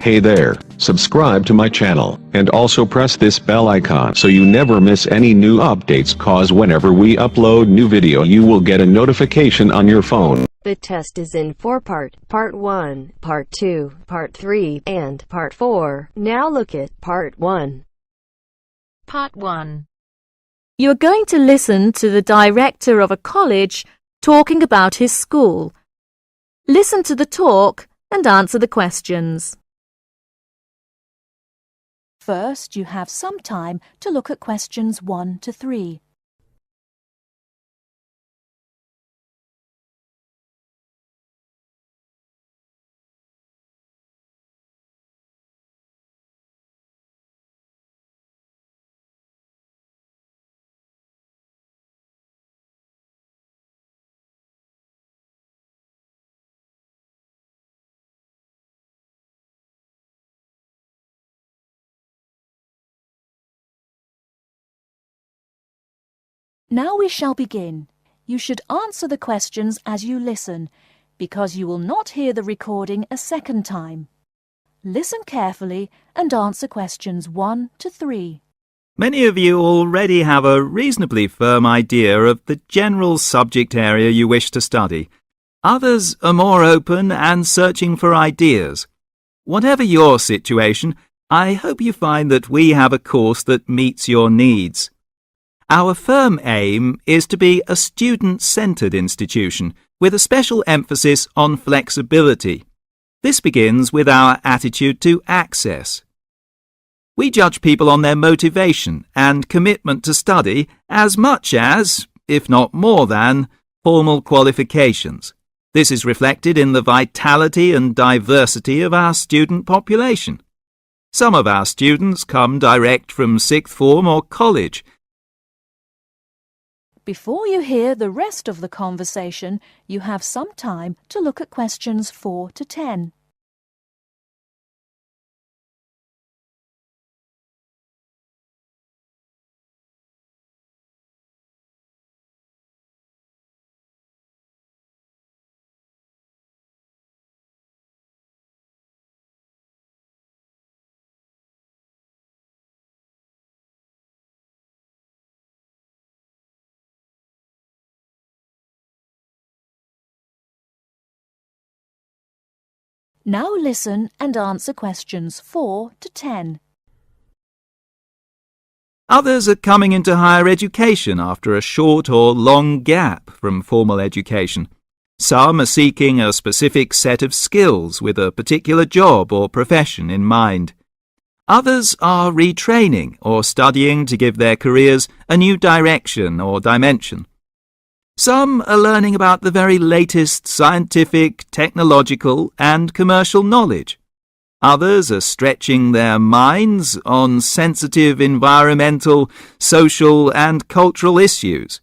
Hey there, subscribe to my channel, and also press this bell icon so you never miss any new updates, cause whenever we upload new video you will get a notification on your phone. The test is in 4 parts, Part 1, Part 2, Part 3, and Part 4. Now look at Part 1. Part 1. You are going to listen to the director of a college talking about his school. Listen to the talk and answer the questions. First, you have some time to look at questions 1 to 3. Now we shall begin. You should answer the questions as you listen, because you will not hear the recording a second time. Listen carefully and answer questions 1 to 3. Many of you already have a reasonably firm idea of the general subject area you wish to study. Others are more open and searching for ideas. Whatever your situation, I hope you find that we have a course that meets your needs. Our firm aim is to be a student-centred institution with a special emphasis on flexibility. This begins with our attitude to access. We judge people on their motivation and commitment to study as much as, if not more than, formal qualifications. This is reflected in the vitality and diversity of our student population. Some of our students come direct from sixth form or college. Before you hear the rest of the conversation, you have some time to look at questions 4 to 10. Now listen and answer questions 4 to 10. Others are coming into higher education after a short or long gap from formal education. Some are seeking a specific set of skills with a particular job or profession in mind. Others are retraining or studying to give their careers a new direction or dimension. Some are learning about the very latest scientific, technological and commercial knowledge. Others are stretching their minds on sensitive environmental, social and cultural issues.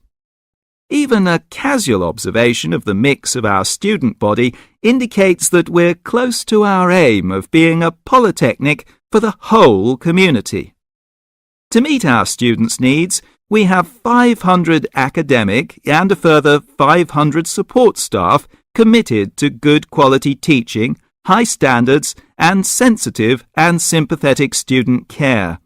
Even a casual observation of the mix of our student body indicates that we're close to our aim of being a polytechnic for the whole community. To meet our students' needs, we have 500 academic and a further 500 support staff committed to good quality teaching, high standards, and sensitive and sympathetic student care.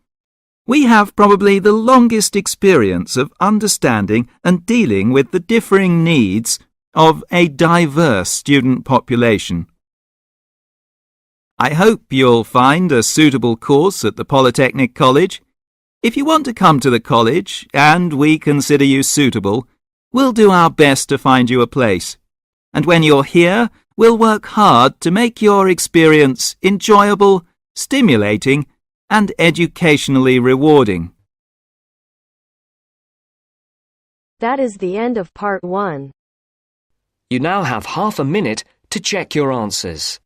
We have probably the longest experience of understanding and dealing with the differing needs of a diverse student population. I hope you'll find a suitable course at the Polytechnic College. If you want to come to the college and we consider you suitable, we'll do our best to find you a place. And when you're here, we'll work hard to make your experience enjoyable, stimulating, and educationally rewarding. That is the end of Part 1. You now have half a minute to check your answers.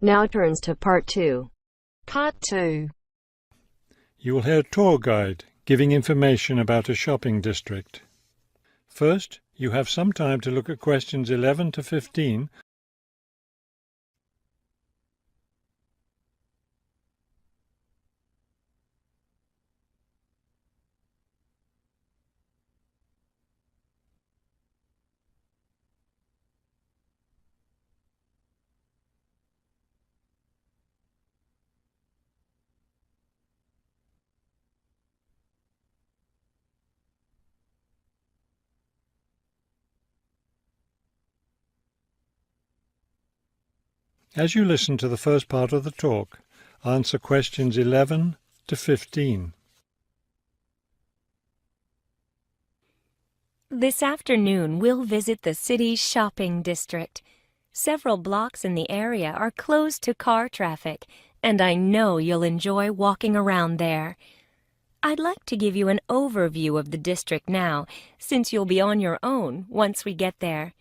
Now turns to Part 2. Part 2. You will hear a tour guide giving information about a shopping district. First, you have some time to look at questions 11 to 15. As you listen to the first part of the talk, answer questions 11 to 15. This afternoon, we'll visit the city's shopping district. Several blocks in the area are closed to car traffic, and I know you'll enjoy walking around there. I'd like to give you an overview of the district now, since you'll be on your own once we get there.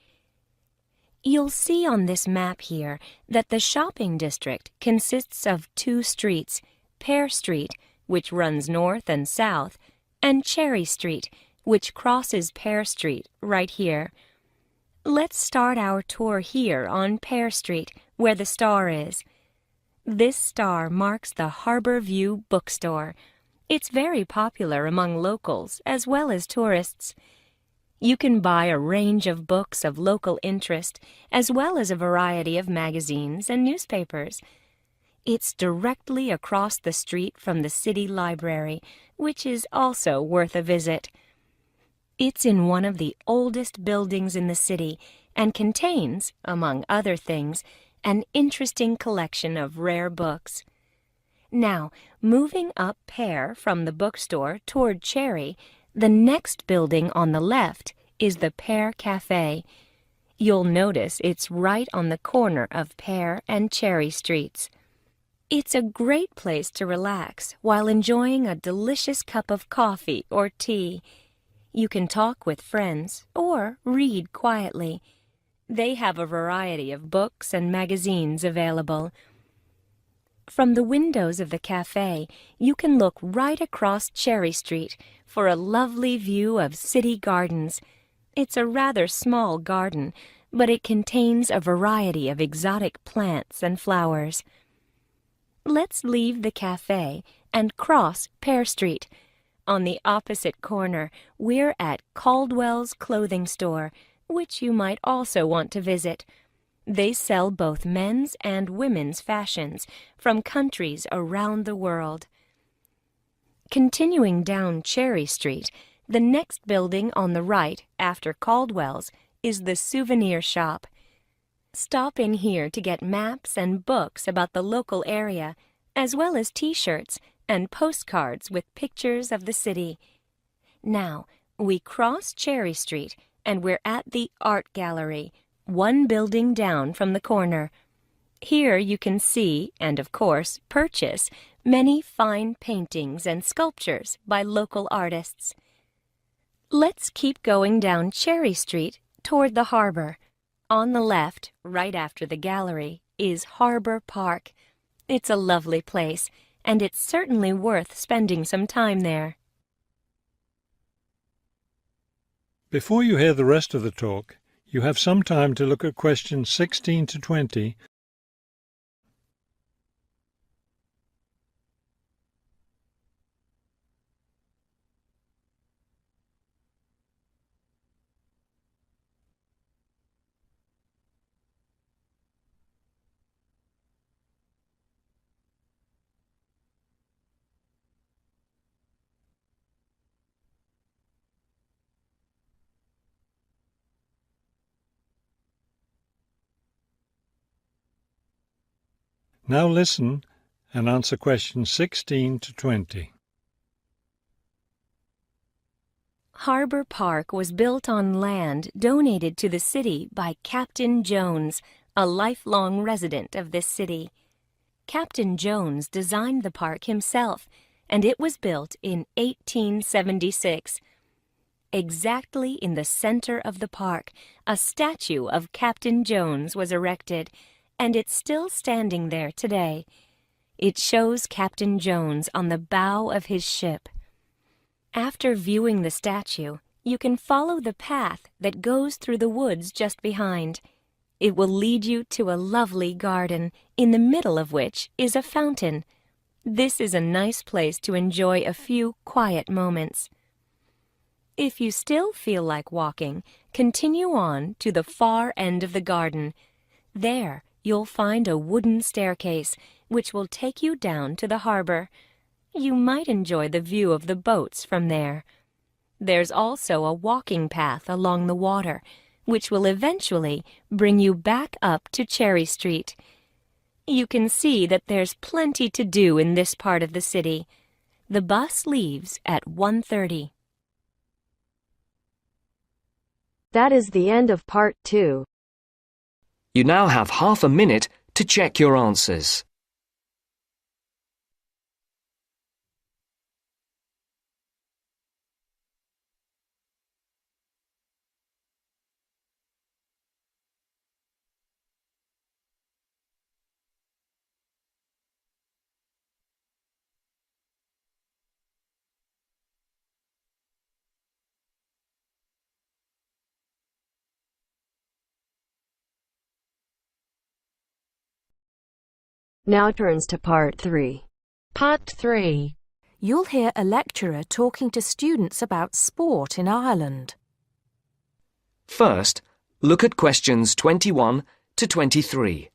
You'll see on this map here that the shopping district consists of two streets, Pear Street, which runs north and south, and Cherry Street, which crosses Pear Street right here. Let's start our tour here on Pear Street, where the star is. This star marks the Harbor View bookstore. It's very popular among locals as well as tourists. You can buy a range of books of local interest, as well as a variety of magazines and newspapers. It's directly across the street from the city library, which is also worth a visit. It's in one of the oldest buildings in the city and contains, among other things, an interesting collection of rare books. Now, moving up Pear from the bookstore toward Cherry, the next building on the left is the Pear Cafe. You'll notice it's right on the corner of Pear and Cherry Streets. It's a great place to relax while enjoying a delicious cup of coffee or tea. You can talk with friends or read quietly. They have a variety of books and magazines available. From the windows of the cafe, you can look right across Cherry Street for a lovely view of city gardens. It's a rather small garden, but it contains a variety of exotic plants and flowers. Let's leave the cafe and cross Pear Street. On the opposite corner, we're at Caldwell's clothing store, which you might also want to visit. They sell both men's and women's fashions from countries around the world. Continuing down Cherry Street, the next building on the right after Caldwell's is the souvenir shop. Stop in here to get maps and books about the local area, as well as t-shirts and postcards with pictures of the city. Now, we cross Cherry Street and we're at the Art Gallery, one building down from the corner. Here you can see, and of course purchase, many fine paintings and sculptures by local artists. Let's keep going down Cherry Street toward the harbor. On the left, right after the gallery, is Harbor Park. It's a lovely place, and it's certainly worth spending some time there. Before you hear the rest of the talk, you have some time to look at questions 16 to 20. Now listen and answer questions 16 to 20. Harbor Park was built on land donated to the city by Captain Jones, a lifelong resident of this city. Captain Jones designed the park himself, and it was built in 1876. Exactly in the center of the park, a statue of Captain Jones was erected, and it's still standing there today. it shows Captain Jones on the bow of his ship. After viewing the statue, you can follow the path that goes through the woods just behind. It will lead you to a lovely garden, in the middle of which is a fountain. This is a nice place to enjoy a few quiet moments. If you still feel like walking, continue on to the far end of the garden. There, you'll find a wooden staircase, which will take you down to the harbor. You might enjoy the view of the boats from there. There's also a walking path along the water, which will eventually bring you back up to Cherry Street. You can see that there's plenty to do in this part of the city. The bus leaves at 1:30. That is the end of part 2. You now have half a minute to check your answers. Now turns to part 3. Part 3. You'll hear a lecturer talking to students about sport in Ireland. First, look at questions 21 to 23.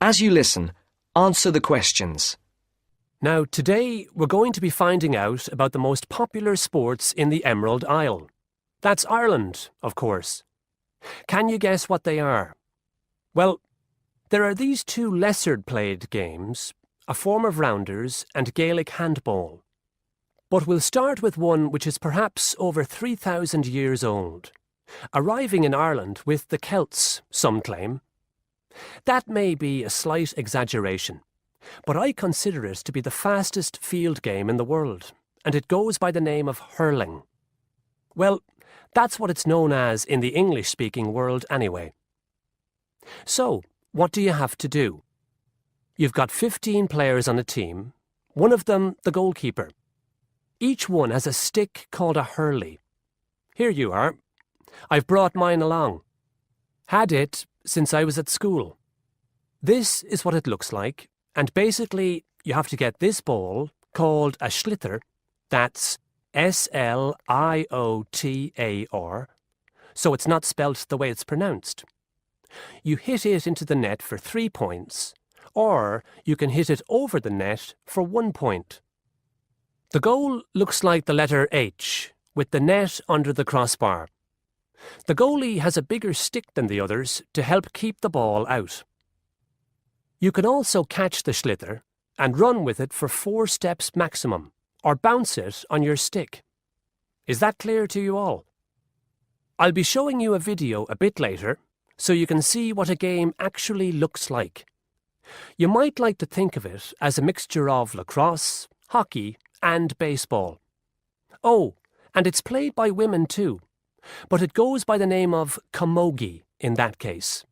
As you listen, answer the questions. Now, today we're going to be finding out about the most popular sports in the Emerald Isle. That's Ireland, of course. Can you guess what they are? Well, there are these two lesser-played games, a form of rounders and Gaelic handball. But we'll start with one which is perhaps over 3,000 years old, arriving in Ireland with the Celts, some claim. That may be a slight exaggeration, but I consider it to be the fastest field game in the world, and it goes by the name of hurling. Well, that's what it's known as in the English-speaking world anyway. So, what do you have to do? You've got 15 players on a team, one of them the goalkeeper. Each one has a stick called a hurley. Here you are. I've brought mine along. Had it since I was at school. This is what it looks like, and basically you have to get this ball, called a sliotar, that's S-L-I-O-T-A-R, so it's not spelt the way it's pronounced. You hit it into the net for 3 points, or you can hit it over the net for 1 point. The goal looks like the letter H, with the net under the crossbar. The goalie has a bigger stick than the others to help keep the ball out. You can also catch the sliotar and run with it for 4 steps maximum, or bounce it on your stick. Is that clear to you all? I'll be showing you a video a bit later, so you can see what a game actually looks like. You might like to think of it as a mixture of lacrosse, hockey, and baseball. Oh, and it's played by women too, but it goes by the name of camogie in that case.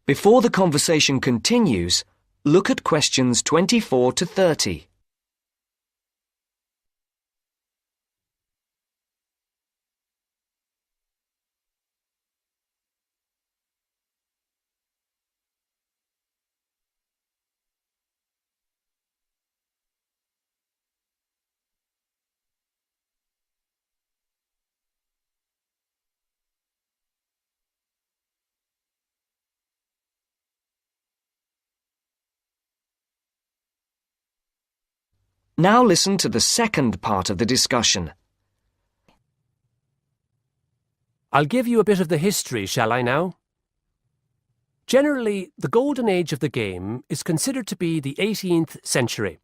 Before the conversation continues, look at questions 24 to 30. Now listen to the second part of the discussion. I'll give you a bit of the history, shall I now? Generally, the golden age of the game is considered to be the 18th century.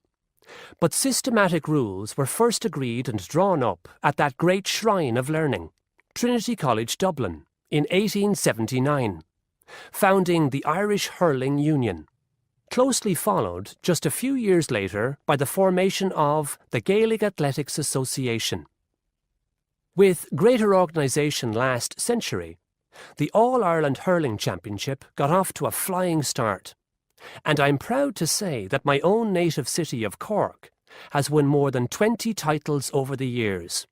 But systematic rules were first agreed and drawn up at that great shrine of learning, Trinity College Dublin, in 1879, founding the Irish Hurling Union, closely followed just a few years later by the formation of the Gaelic Athletics Association. With greater organisation last century, the All-Ireland Hurling Championship got off to a flying start, and I'm proud to say that my own native city of Cork has won more than 20 titles over the years.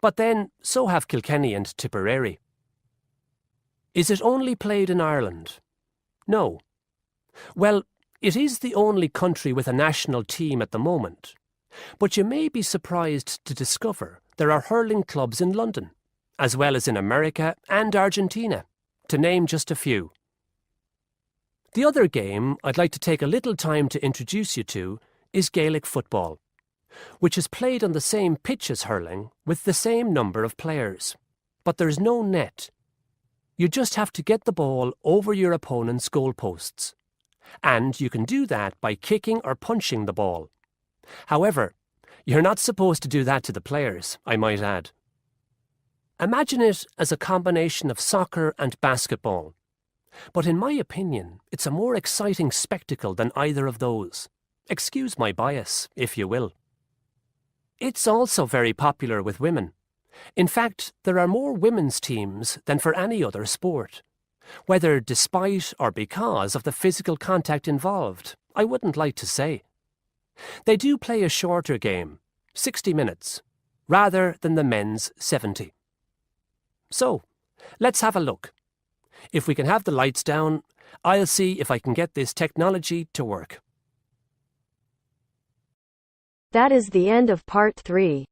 But then, so have Kilkenny and Tipperary. Is it only played in Ireland? No. Well, it is the only country with a national team at the moment, but you may be surprised to discover there are hurling clubs in London, as well as in America and Argentina, to name just a few. The other game I'd like to take a little time to introduce you to is Gaelic football, which is played on the same pitch as hurling with the same number of players, but there's no net. You just have to get the ball over your opponent's goalposts, and you can do that by kicking or punching the ball. However, you're not supposed to do that to the players, I might add. Imagine it as a combination of soccer and basketball. But in my opinion, it's a more exciting spectacle than either of those. Excuse my bias, if you will. It's also very popular with women. In fact, there are more women's teams than for any other sport. Whether despite or because of the physical contact involved, I wouldn't like to say. They do play a shorter game, 60 minutes, rather than the men's 70. So, let's have a look. If we can have the lights down, I'll see if I can get this technology to work. That is the end of part 3.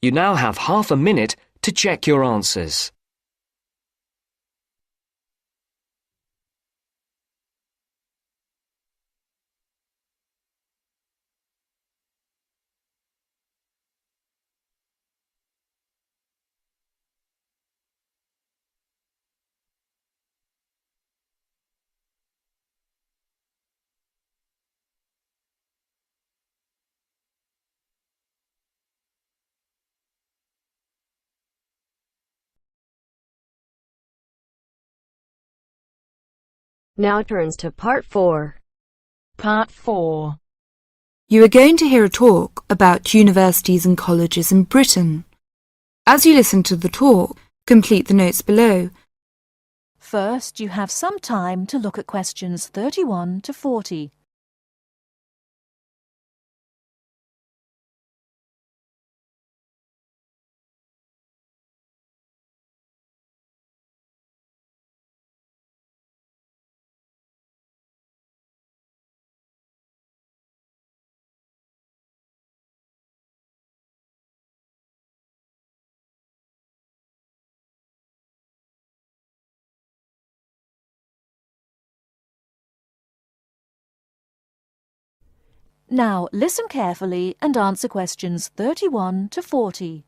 You now have half a minute to check your answers. Now turns to part 4. Part 4. You are going to hear a talk about universities and colleges in Britain. As you listen to the talk, complete the notes below. First, you have some time to look at questions 31 to 40. Now, listen carefully and answer questions 31 to 40.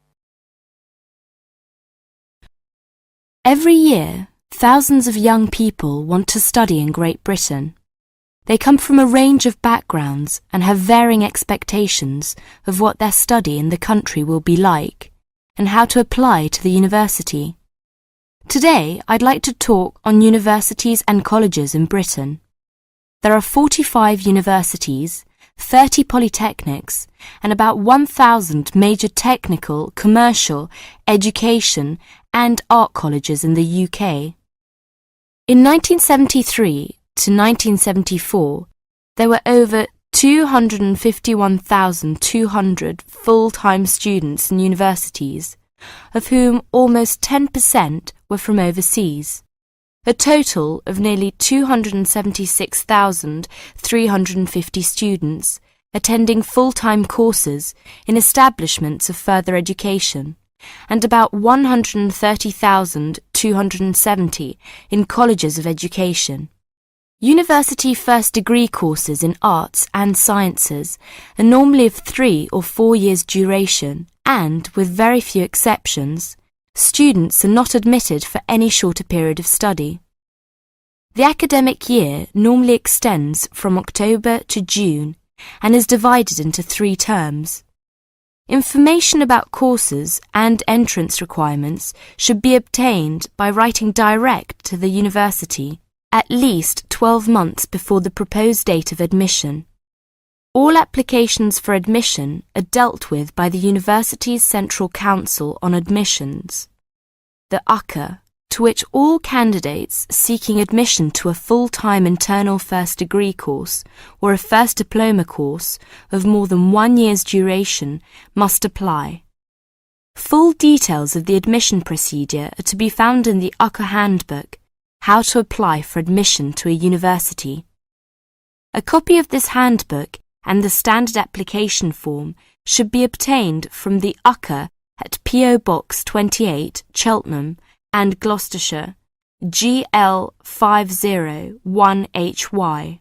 Every year, thousands of young people want to study in Great Britain. They come from a range of backgrounds and have varying expectations of what their study in the country will be like and how to apply to the university. Today, I'd like to talk on universities and colleges in Britain. There are 45 universities, 30 polytechnics, and about 1,000 major technical, commercial, education and art colleges in the UK. In 1973 to 1974, there were over 251,200 full-time students in universities, of whom almost 10% were from overseas. A total of nearly 276,350 students attending full-time courses in establishments of further education, and about 130,270 in colleges of education. University first degree courses in arts and sciences are normally of 3 or 4 years duration, and, with very few exceptions, students are not admitted for any shorter period of study. The academic year normally extends from October to June and is divided into 3 terms. Information about courses and entrance requirements should be obtained by writing direct to the university at least 12 months before the proposed date of admission. All applications for admission are dealt with by the university's Central Council on Admissions, the UCA, to which all candidates seeking admission to a full-time internal first degree course or a first diploma course of more than 1 year's duration must apply. Full details of the admission procedure are to be found in the UCA Handbook, How to Apply for Admission to a University. A copy of this handbook and the standard application form should be obtained from the UCA at P.O. Box 28, Cheltenham, and Gloucestershire, GL 501HY.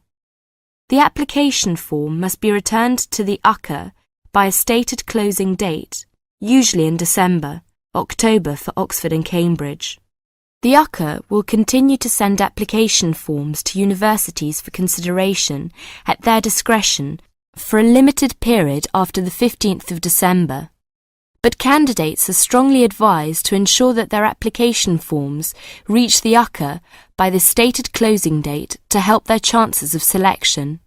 The application form must be returned to the UCA by a stated closing date, usually in December, October for Oxford and Cambridge. The UCA will continue to send application forms to universities for consideration at their discretion for a limited period after the 15th of December. But candidates are strongly advised to ensure that their application forms reach the UCA by the stated closing date to help their chances of selection.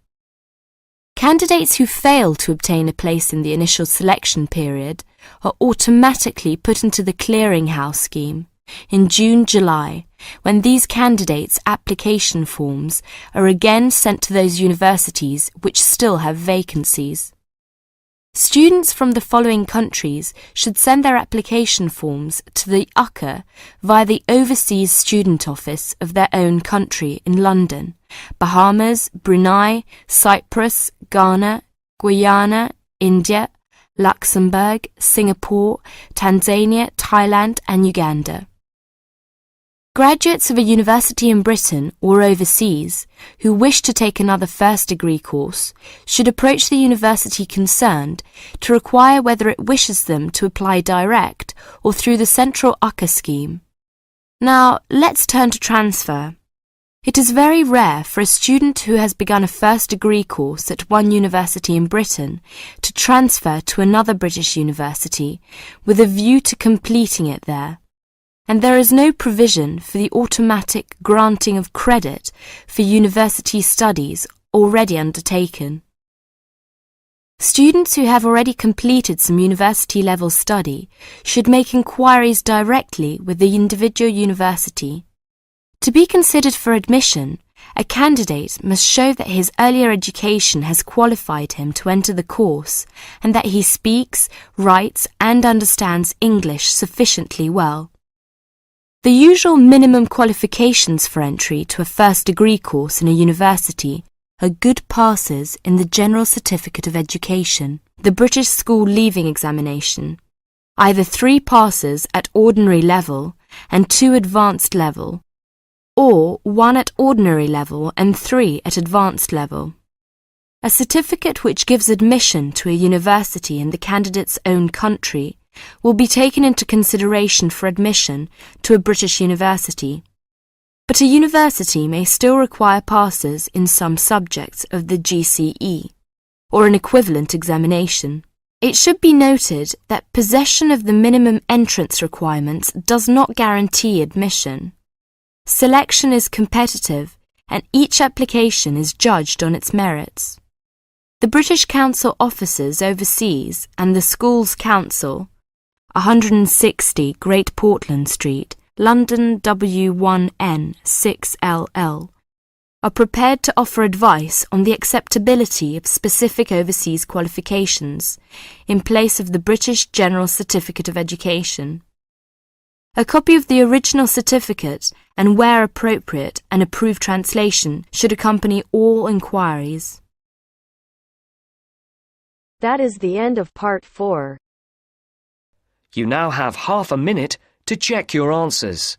Candidates who fail to obtain a place in the initial selection period are automatically put into the clearinghouse scheme in June-July, when these candidates' application forms are again sent to those universities which still have vacancies. Students from the following countries should send their application forms to the UCA via the Overseas Student Office of their own country in London: Bahamas, Brunei, Cyprus, Ghana, Guyana, India, Luxembourg, Singapore, Tanzania, Thailand and Uganda. Graduates of a university in Britain or overseas who wish to take another first degree course should approach the university concerned to inquire whether it wishes them to apply direct or through the central UCA scheme. Now, let's turn to transfer. It is very rare for a student who has begun a first degree course at one university in Britain to transfer to another British university with a view to completing it there. And there is no provision for the automatic granting of credit for university studies already undertaken. Students who have already completed some university-level study should make inquiries directly with the individual university. To be considered for admission, a candidate must show that his earlier education has qualified him to enter the course and that he speaks, writes and understands English sufficiently well. The usual minimum qualifications for entry to a first degree course in a university are good passes in the General Certificate of Education, the British School Leaving Examination, either 3 passes at ordinary level and 2 advanced level, or 1 at ordinary level and 3 at advanced level. A certificate which gives admission to a university in the candidate's own country will be taken into consideration for admission to a British university, but a university may still require passes in some subjects of the GCE, or an equivalent examination. It should be noted that possession of the minimum entrance requirements does not guarantee admission. Selection is competitive, and each application is judged on its merits. The British Council offices overseas and the Schools Council, 160 Great Portland Street, London W1N 6LL, are prepared to offer advice on the acceptability of specific overseas qualifications in place of the British General Certificate of Education. A copy of the original certificate and, where appropriate, an approved translation should accompany all inquiries. That is the end of part 4. You now have half a minute to check your answers.